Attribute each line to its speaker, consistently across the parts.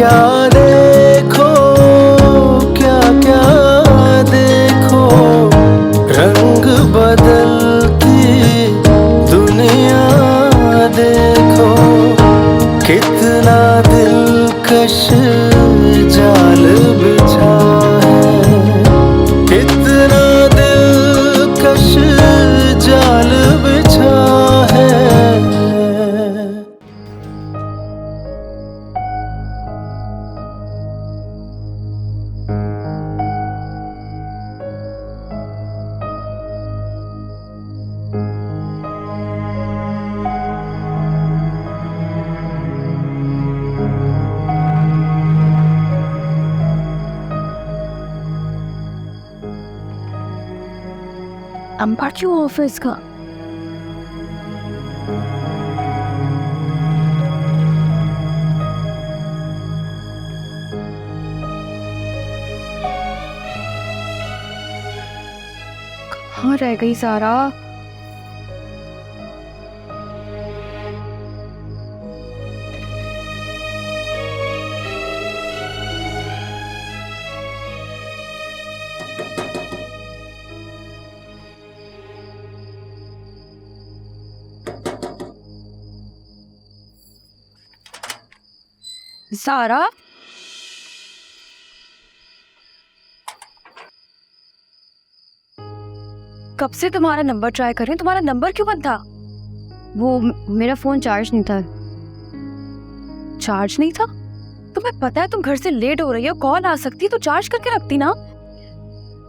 Speaker 1: क्या देखो, क्या क्या देखो, रंग बदलती दुनिया देखो, कितना दिलकश जाल बिछा है, कितना दिलकश जाल बिछा है।
Speaker 2: नंबर क्यों ऑफिस का? कहाँ रह गई सारा? सारा, कब से तुम्हारा नंबर ट्राई कर रहे हैं, तुम्हारा नंबर क्यों बंद था?
Speaker 3: वो मेरा फोन चार्ज नहीं था।
Speaker 2: चार्ज नहीं था? तुम्हें पता है तुम घर से लेट हो रही हो, कॉल आ सकती है तो चार्ज करके रखती ना।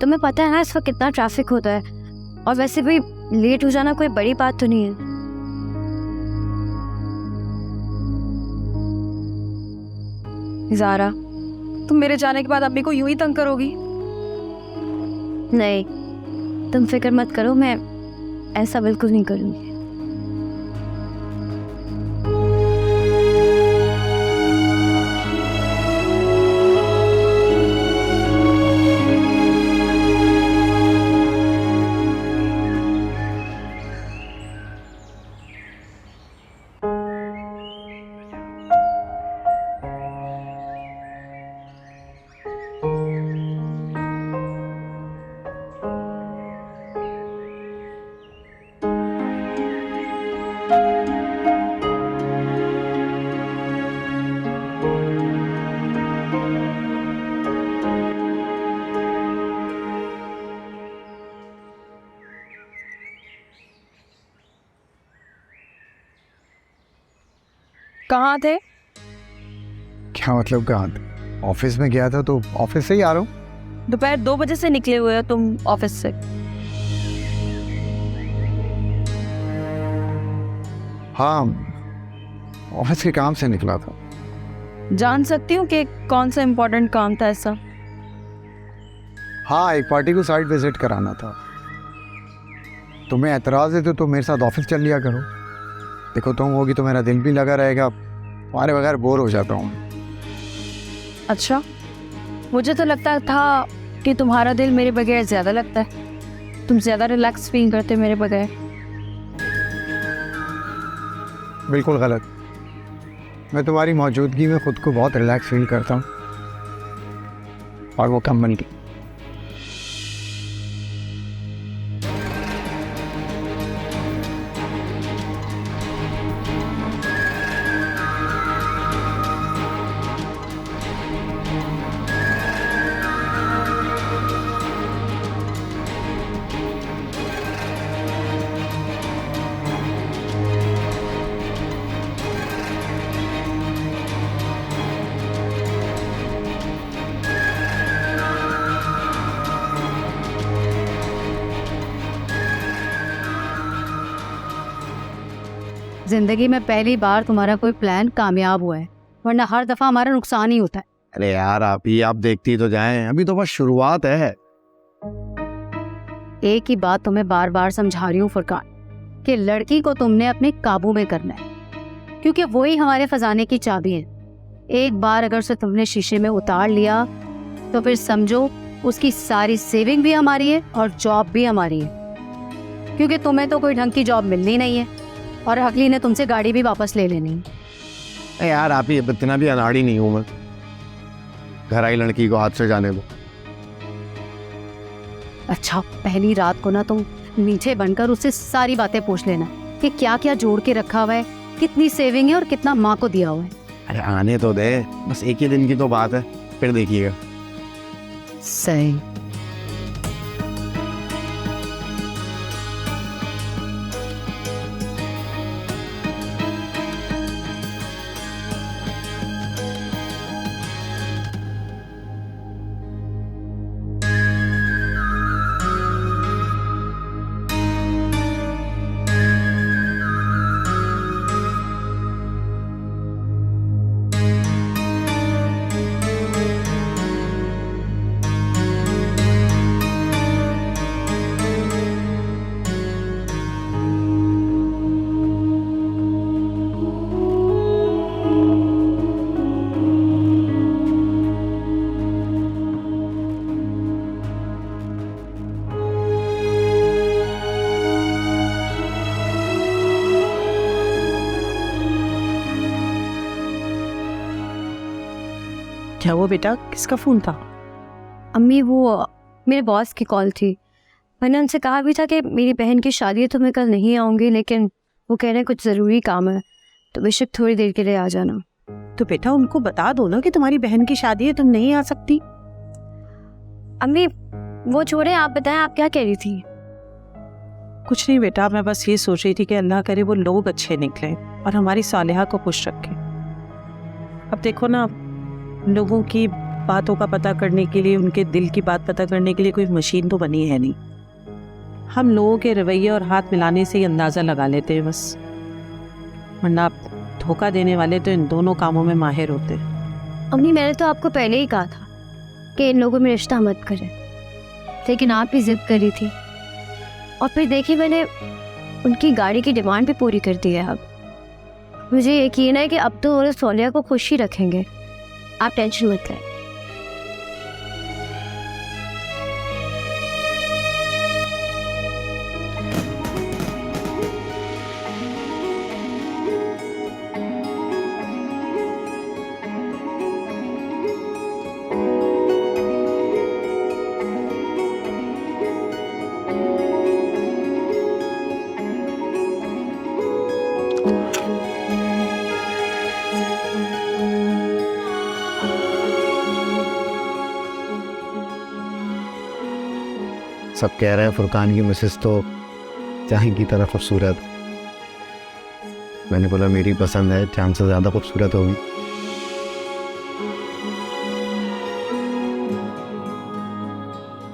Speaker 3: तुम्हें पता है ना इस वक्त कितना ट्रैफिक होता है, और वैसे भी लेट हो जाना कोई बड़ी बात तो नहीं है।
Speaker 2: ज़ारा, तुम मेरे जाने के बाद अम्मी को यूं ही तंग करोगी?
Speaker 3: नहीं, तुम फिक्र मत करो, मैं ऐसा बिल्कुल नहीं करूँगी।
Speaker 2: कहाँ थे?
Speaker 4: क्या मतलब कहाँ थे? ऑफिस में गया था तो ऑफिस से ही आ रहा हूँ।
Speaker 2: दोपहर 2 बजे से निकले हुए हो तुम ऑफिस से?
Speaker 4: हाँ, ऑफिस के काम से निकला था।
Speaker 2: जान सकती हूँ कि कौन सा इम्पोर्टेंट काम था ऐसा?
Speaker 4: हाँ, एक पार्टी को साइट विजिट कराना था। तुम्हें एतराज़ है तो तुम मेरे साथ ऑफिस चल लिया करो। देखो, तुम होगी तो मेरा दिल भी लगा रहेगा, तुम्हारे बगैर बोर हो जाता हूँ।
Speaker 2: अच्छा, मुझे तो लगता था कि तुम्हारा दिल मेरे बगैर ज़्यादा लगता है, तुम ज़्यादा रिलैक्स फील करते मेरे बगैर।
Speaker 4: बिल्कुल गलत। मैं तुम्हारी मौजूदगी में खुद को बहुत रिलैक्स फील करता हूँ, और वो कम बन गई।
Speaker 3: जिंदगी में पहली बार तुम्हारा कोई प्लान कामयाब हुआ है, वरना हर दफा हमारा नुकसान ही होता है।
Speaker 4: अरे यार, आप देखती तो जाएं, अभी तो बस शुरुआत है।
Speaker 3: एक ही बात तुम्हें बार बार समझा रही हूँ फुरकान, कि लड़की को तुमने अपने काबू में करना है, क्योंकि वही हमारे खजाने की चाबी है। एक बार अगर उसे तुमने शीशे में उतार लिया तो फिर समझो उसकी सारी सेविंग भी हमारी है और जॉब भी हमारी है, क्योंकि तुम्हें तो कोई ढंग की जॉब मिलनी नहीं है और अगली ने तुमसे गाड़ी भी वापस ले लेनी है।
Speaker 4: यार, आप ही इतना भी अनाड़ी नहीं हूँ मैं। घर आई लड़की को हाथ से जाने दो।
Speaker 3: अच्छा, पहली रात को ना तुम नीचे बनकर उससे सारी बातें पूछ लेना कि क्या क्या जोड़ के रखा हुआ है, कितनी सेविंग है और कितना माँ को दिया हुआ है।
Speaker 4: अरे आने तो दे, बस एक ही दिन की तो बात है, फिर देखिएगा।
Speaker 3: सही।
Speaker 5: क्या वो बेटा, किसका फोन था?
Speaker 2: अम्मी वो मेरे बॉस की कॉल थी। मैंने उनसे कहा भी था कि मेरी बहन की शादी है तो मैं कल नहीं आऊँगी, लेकिन वो कह रहे हैं कुछ ज़रूरी काम है तो बेशक थोड़ी देर के लिए आ जाना।
Speaker 5: तो बेटा उनको बता दो ना कि तुम्हारी बहन की शादी है, तुम नहीं आ सकती।
Speaker 2: अम्मी वो छोड़े, आप बताएं आप क्या कह रही थी?
Speaker 5: कुछ नहीं बेटा, मैं बस ये सोच रही थी कि अल्लाह करे वो लोग अच्छे निकले और हमारी सालिहा को खुश रखे। अब देखो ना, लोगों की बातों का पता करने के लिए, उनके दिल की बात पता करने के लिए कोई मशीन तो बनी है नहीं। हम लोगों के रवैये और हाथ मिलाने से ही अंदाज़ा लगा लेते हैं बस, वरना धोखा देने वाले तो इन दोनों कामों में माहिर होते हैं।
Speaker 2: अम्मी मैंने तो आपको पहले ही कहा था कि इन लोगों में रिश्ता मत करें, लेकिन आप ही जिद करी थी और फिर देखिए मैंने उनकी गाड़ी की डिमांड भी पूरी कर दी है। अब मुझे यकीन है कि अब तो वो सोनिया को खुश ही रखेंगे, आप टेंशन मत लें।
Speaker 4: सब कह रहे हैं फुरकान की मिसेस तो चांद की तरह खूबसूरत। मैंने बोला मेरी पसंद है, चांद से ज़्यादा खूबसूरत होगी।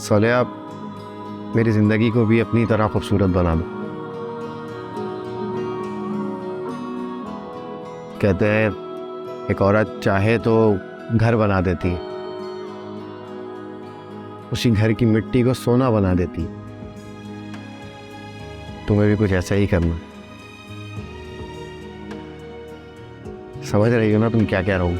Speaker 4: सोले आप मेरी ज़िंदगी को भी अपनी तरह खूबसूरत बना दो। कहते हैं एक औरत चाहे तो घर बना देती है, उसी घर की मिट्टी को सोना बना देती है। तुम्हें भी कुछ ऐसा ही करना। समझ रही हो ना तुम क्या कह रहा हूँ?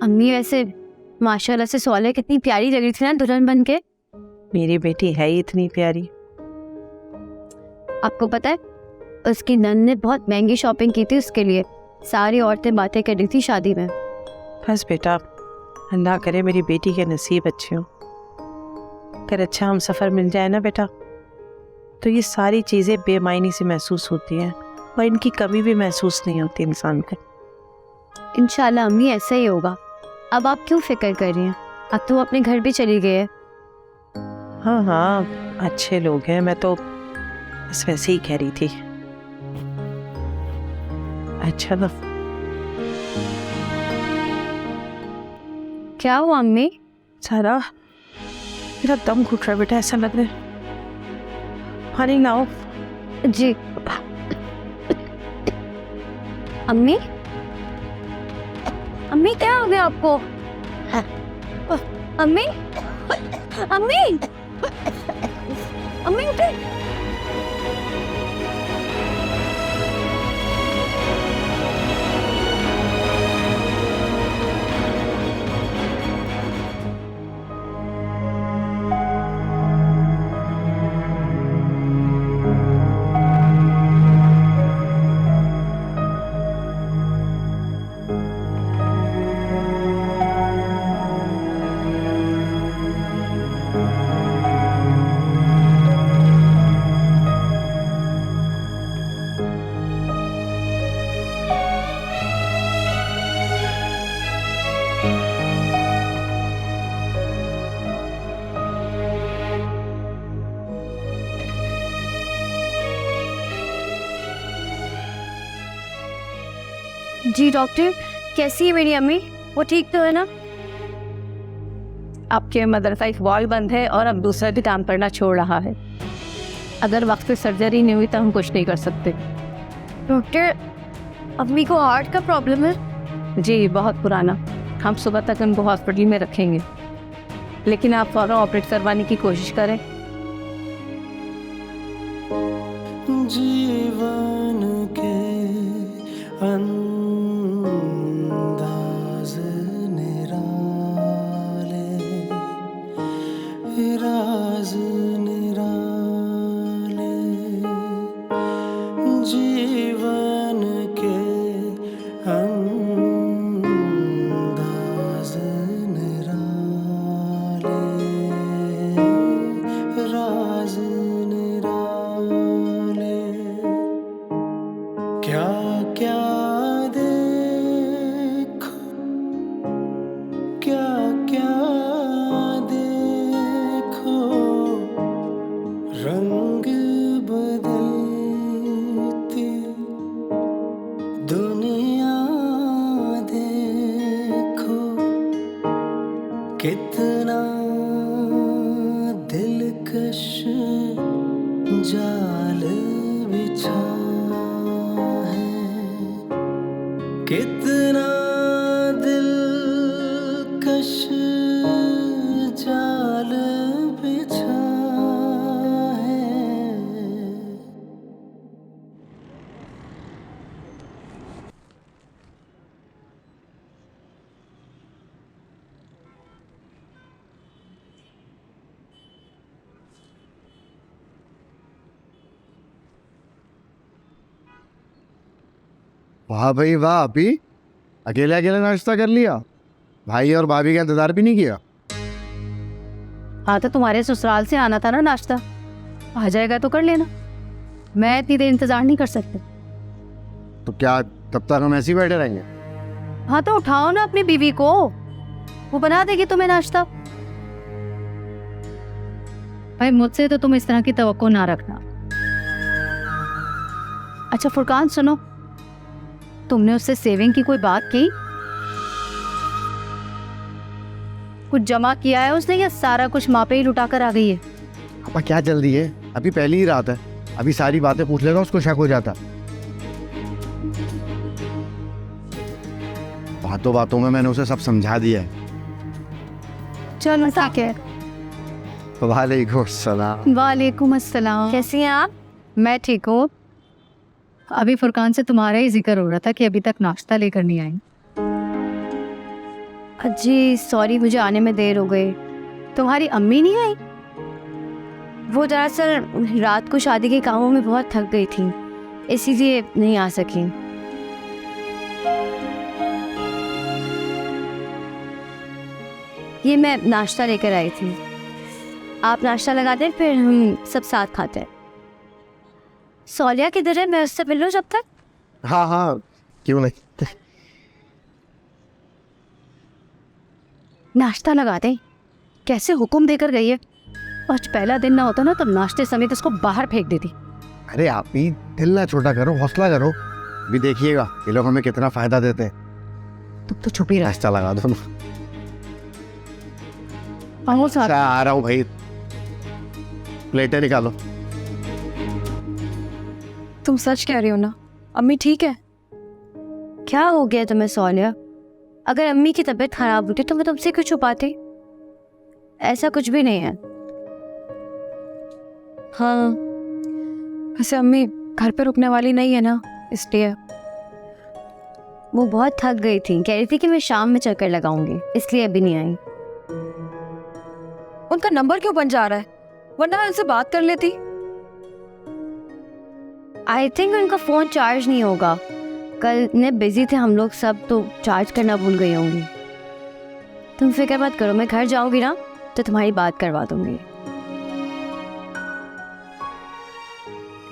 Speaker 2: अम्मी वैसे माशाल्लाह से सोनिया कितनी प्यारी लग रही थी ना दुल्हन बन के।
Speaker 5: मेरी बेटी है ही इतनी प्यारी।
Speaker 2: आपको पता है उसकी नन ने बहुत महंगी शॉपिंग की थी उसके लिए, सारी औरतें बातें कर रही थी शादी में।
Speaker 5: बस बेटा, अल्लाह करे मेरी बेटी के नसीब अच्छे हों। अगर अच्छा हम सफ़र मिल जाए ना बेटा, तो ये सारी चीज़ें बेमायनी से महसूस होती हैं और इनकी कमी भी महसूस नहीं होती इंसान को।
Speaker 2: इंशाल्लाह अम्मी ऐसा ही होगा। अब आप क्यों फिक्र कर रही हैं, अब तो वो अपने घर भी चली गई है।
Speaker 5: हाँ हाँ, अच्छे लोग हैं, मैं तो बस वैसे ही कह रही थी। अच्छा ना,
Speaker 2: क्या हुआ अम्मी?
Speaker 5: सारा मेरा दम घुट रहा है बेटा, ऐसा लग रहा है पानी लाओ।
Speaker 2: जी। अम्मी, अम्मी क्या हो गया आपको? अम्मी, अम्मी, अम्मी उठे। जी डॉक्टर, कैसी है मेरी अम्मी? वो ठीक तो है ना?
Speaker 3: आपके मदर का एक वॉल बंद है और अब दूसरा भी काम करना छोड़ रहा है। अगर वक्त पे सर्जरी नहीं हुई तो हम कुछ नहीं कर सकते।
Speaker 2: डॉक्टर, अम्मी को हार्ट का प्रॉब्लम है?
Speaker 3: जी, बहुत पुराना। हम सुबह तक उनको हॉस्पिटल में रखेंगे, लेकिन आप फौरन ऑपरेट करवाने की कोशिश करें।
Speaker 1: जीवन के अंदाज निराले, राज निराले, जीवन के अंदाज निराले, राज निराले, क्या क्या देखो, क्या क्या देखो, रंग बदलती दुनिया देखो, कितना दिलकश जाल बिछा है, कितना दिलकश जाल बिछा है।
Speaker 4: वाह भाई वाह, अभी अकेले अकेले नाश्ता कर लिया? भाई और भाभी का इंतजार भी नहीं किया?
Speaker 3: हाँ, तो तुम्हारे ससुराल से आना था ना नाश्ता, आ जाएगा तो कर लेना। मैं इतनी देर इंतजार नहीं कर सकती।
Speaker 4: तो क्या तब तक हम ऐसे ही बैठे रहेंगे?
Speaker 3: हाँ, तो उठाओ ना अपनी बीवी को, वो बना देगी तुम्हें नाश्ता। भाई, मुझसे तो तुम इस तरह की तवक्को ना रखना। अच्छा फुरकान, सुनो, तुमने उससे सेविंग की कोई बात की? कुछ जमा किया है उसने या सारा कुछ माँ पे ही लुटा कर आ गई है?
Speaker 4: अपा क्या जल्दी है, अभी पहली ही रात है, अभी सारी बातें पूछ लेगा उसको शक हो जाता। बातों बातों में मैंने उसे सब समझा दिया है।
Speaker 3: चलो ठीक है।
Speaker 4: वालेकुम सलाम।
Speaker 3: वालेकुम अस्सलाम।
Speaker 2: कैसी हैं आप?
Speaker 3: मैं ठीक हूँ। अभी फुरकान से तुम्हारा ही जिक्र हो रहा था कि अभी तक नाश्ता लेकर नहीं आई।
Speaker 2: जी सॉरी, मुझे आने में देर हो गई।
Speaker 3: तुम्हारी अम्मी नहीं आई?
Speaker 2: वो दरअसल रात को शादी के कामों में बहुत थक गई थी, इसीलिए नहीं आ सकी। ये मैं नाश्ता लेकर आई थी। आप नाश्ता लगा दें, फिर हम सब साथ खाते हैं। सौलिया किधर है? मैं उससे मिल लूं जब तक।
Speaker 4: हाँ हाँ, क्यों नहीं।
Speaker 3: नाश्ता लगा दे, कैसे हुक्म देकर गई है। आज पहला दिन ना होता ना तब नाश्ते समेत इसको बाहर फेंक देती।
Speaker 4: अरे आप ही दिल ना छोटा करो, हौसला करो। भी देखिएगा ये लोग हमें कितना फायदा देते हैं।
Speaker 3: तुम तो छुपी रह।
Speaker 4: नाश्ता लगा दो।
Speaker 3: साथ।
Speaker 4: आ रहा हूँ भाई, प्लेटें निकालो।
Speaker 6: तुम सच कह रही हो ना? अम्मी ठीक है?
Speaker 2: क्या हो गया तुम्हें सोनिया? अगर अम्मी की तबीयत खराब होती तो मैं तुमसे क्यों छुपाती? ऐसा कुछ भी नहीं है। हाँ,
Speaker 6: वैसे अम्मी घर पे रुकने वाली नहीं है ना, इसलिए।
Speaker 2: वो बहुत थक गई थी, कह रही थी कि मैं शाम में चक्कर लगाऊंगी, इसलिए अभी नहीं आई।
Speaker 6: उनका नंबर क्यों बन जा रहा है? वरना मैं उनसे बात कर लेती।
Speaker 2: आई थिंक उनका फ़ोन चार्ज नहीं होगा। कल इतने बिजी थे हम लोग सब, तो चार्ज करना भूल गई होंगी। तुम फिक्र मत करो, मैं घर जाऊंगी ना तो तुम्हारी बात करवा दूंगी।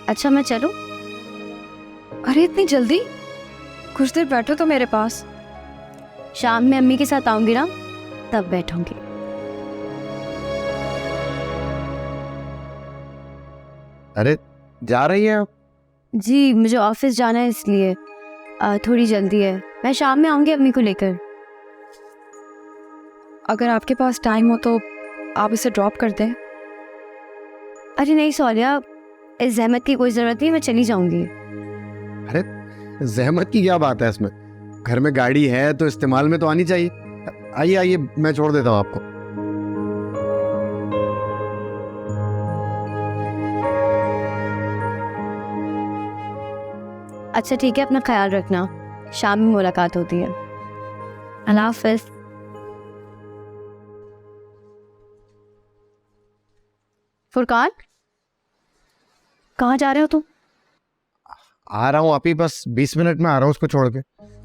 Speaker 2: अच्छा मैं चलूं?
Speaker 6: अरे इतनी जल्दी? कुछ देर बैठो तो मेरे पास।
Speaker 2: शाम में अम्मी के साथ आऊंगी ना, तब बैठूंगी।
Speaker 4: अरे जा रही है आप?
Speaker 2: जी मुझे ऑफिस जाना है, इसलिए थोड़ी जल्दी है। मैं शाम में आऊंगी अम्मी को लेकर।
Speaker 6: अगर आपके पास टाइम हो तो आप इसे ड्रॉप कर दें।
Speaker 2: अरे नहीं सोनिया, इस जहमत की कोई ज़रूरत नहीं, मैं चली जाऊंगी।
Speaker 4: अरे जहमत की क्या बात है इसमें? घर में गाड़ी है तो इस्तेमाल में तो आनी चाहिए। आइए आइए, मैं छोड़ देता हूँ आपको।
Speaker 2: अच्छा ठीक है, अपना ख्याल रखना, शाम में मुलाकात होती है। अल्लाह हाफ़िज़।
Speaker 3: फुरकान, कहाँ जा रहे हो तुम?
Speaker 4: आ रहा हूँ आप ही, बस 20 मिनट में आ रहा हूँ उसको छोड़ के।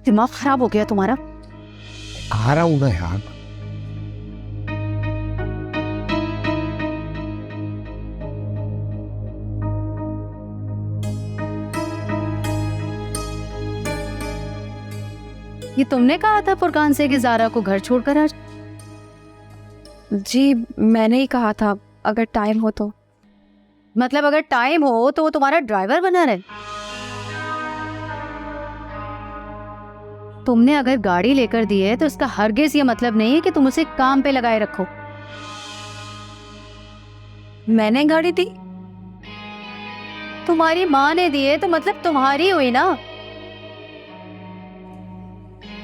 Speaker 3: दिमाग खराब हो गया तुम्हारा?
Speaker 4: आ रहा हूँ ना यार।
Speaker 3: ये तुमने कहा था फुरकान से कि ज़ारा को घर छोड़कर आ जा।
Speaker 6: जी मैंने ही कहा था, अगर टाइम हो तो।
Speaker 3: मतलब अगर टाइम हो तो वो तुम्हारा ड्राइवर बना रहे? तुमने अगर गाड़ी लेकर दी है तो इसका हरगिज ये मतलब नहीं है कि तुम उसे काम पे लगाए रखो।
Speaker 6: मैंने गाड़ी दी?
Speaker 3: तुम्हारी माँ ने दी है तो मतलब तुम्हारी हुई ना।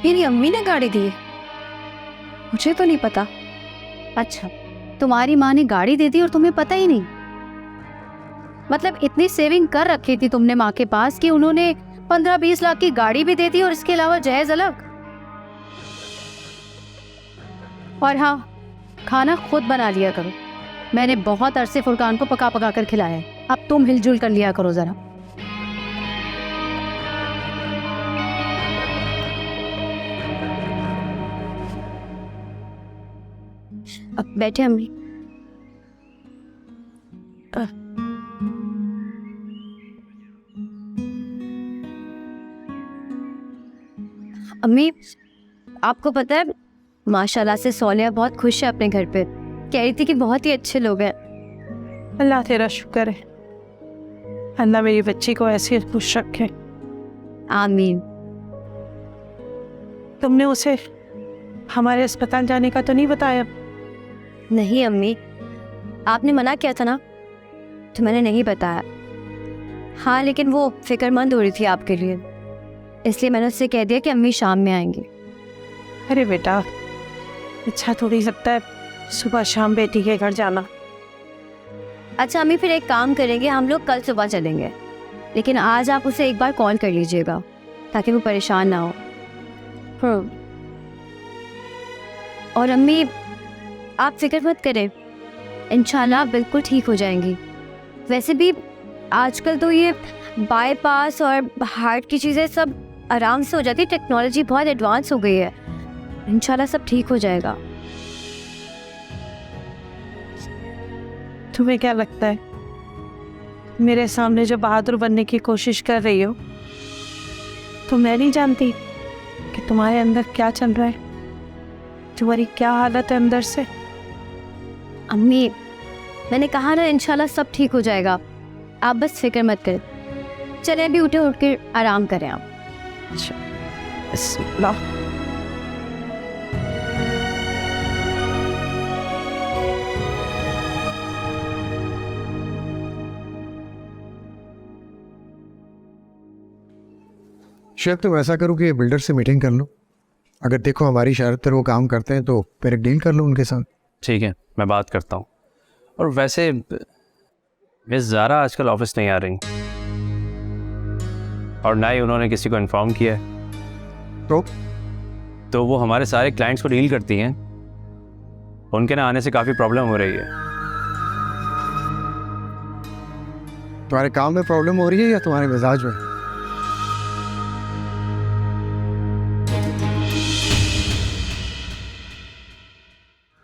Speaker 6: मेरी अम्मी ने गाड़ी दी है? मुझे तो नहीं पता।
Speaker 3: अच्छा, तुम्हारी माँ ने गाड़ी दे दी और तुम्हें पता ही नहीं? मतलब इतनी सेविंग कर रखी थी तुमने माँ के पास कि उन्होंने 15-20 लाख की गाड़ी भी दे दी और इसके अलावा जहेज अलग। और हाँ, खाना खुद बना लिया करो। मैंने बहुत अरसे फुरकान को पका पका कर खिलाया है, अब तुम हिलजुल कर लिया करो जरा।
Speaker 2: अब बैठे अम्मी। अम्मी आपको पता है, माशाल्लाह से सोनिया बहुत खुश है अपने घर पे। कह रही थी कि बहुत ही अच्छे लोग हैं।
Speaker 5: अल्लाह तेरा शुक्र है, अल्लाह मेरी बच्ची को ऐसे खुश रखे।
Speaker 2: आमीन।
Speaker 5: तुमने उसे हमारे अस्पताल जाने का तो नहीं बताया?
Speaker 2: नहीं अम्मी, आपने मना किया था ना, तो मैंने नहीं बताया। हाँ लेकिन वो फिक्रमंद हो रही थी आपके लिए, इसलिए मैंने उससे कह दिया कि अम्मी शाम में आएंगी।
Speaker 5: अरे बेटा, अच्छा थोड़ी लगता है सुबह शाम बेटी के घर जाना।
Speaker 2: अच्छा अम्मी, फिर एक काम करेंगे, हम लोग कल सुबह चलेंगे, लेकिन आज आप उसे एक बार कॉल कर लीजिएगा ताकि वो परेशान ना हो। और अम्मी आप फिक्र मत करें, इंशाल्लाह बिल्कुल ठीक हो जाएंगी। वैसे भी आजकल तो ये बाईपास और हार्ट की चीज़ें सब आराम से हो जाती है, टेक्नोलॉजी बहुत एडवांस हो गई है। इंशाल्लाह सब ठीक हो जाएगा।
Speaker 5: तुम्हें क्या लगता है, मेरे सामने जो बहादुर बनने की कोशिश कर रही हो, तो मैं नहीं जानती कि तुम्हारे अंदर क्या चल रहा है, तुम्हारी क्या हालत है अंदर से।
Speaker 2: अम्मी मैंने कहा ना, इंशाल्लाह सब ठीक हो जाएगा, आप बस फिक्र मत करें। चले अभी उठ के आराम करें आप।
Speaker 5: अच्छा, बिस्मिल्लाह।
Speaker 4: शायद तुम ऐसा करो कि बिल्डर से मीटिंग कर लो, अगर देखो हमारी शर्त पर वो काम करते हैं तो फिर एक डील कर लो उनके साथ।
Speaker 7: ठीक है, मैं बात करता हूँ। और वैसे मिस ज़ारा आजकल ऑफिस नहीं आ रही और ना ही उन्होंने किसी को इन्फॉर्म किया है। तो वो हमारे सारे क्लाइंट्स को डील करती हैं, उनके ना आने से काफ़ी प्रॉब्लम हो रही है।
Speaker 4: तुम्हारे काम में प्रॉब्लम हो रही है या तुम्हारे मिजाज में?